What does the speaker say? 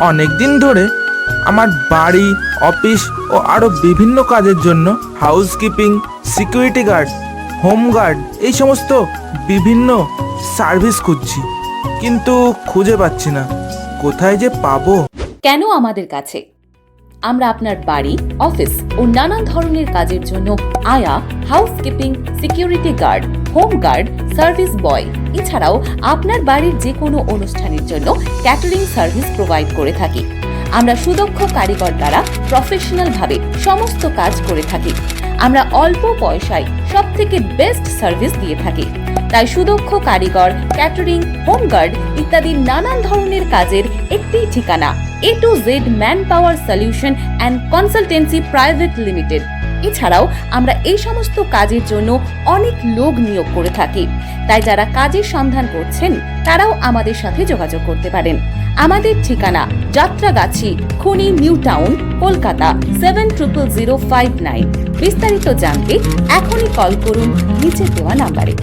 অনেক দিন ধরে আমার বাড়ি, অফিস ও আরও বিভিন্ন কাজের জন্য housekeeping, security guard, home guard এই সমস্ত বিভিন্ন সার্ভিস খুঁজছি, কিন্তু খুঁজে পাচ্ছি না। কোথায় যে পাবো? কেন আমাদের কাছে? আমরা আপনার বাড়ি, অফিস ও নানান ধরনের কাজের জন্য আয়া, housekeeping, security guard, home guard, service boy এছাড়াও আপনার বাড়ির যে কোনো অনুষ্ঠানের জন্য ক্যাটারিং সার্ভিস প্রোভাইড করে থাকি। আমরা সুদক্ষ কারিগর দ্বারা প্রফেশনালভাবে সমস্ত কাজ করে থাকি। আমরা অল্প পয়সায় সবথেকে বেস্ট সার্ভিস দিয়ে থাকি। তাই সুদক্ষ কারিগর, ক্যাটারিং, হোম গার্ড ইত্যাদি নানান ধরনের কাজের একটি ঠিকানা A to Z man power solution and consultancy private limited. এছাড়াও আমরা এই সমস্ত কাজের জন্য অনেক লোক নিয়োগ করে থাকি। তাই যারা কাজের সন্ধান করছেন তারাও আমাদের সাথে যোগাযোগ করতে পারেন। আমাদের ঠিকানা যাত্রাগাছি, খনি, নিউ টাউন, কলকাতা 700059। বিস্তারিত জানতে এখনই কল করুন নিচে দেওয়া নাম্বারে।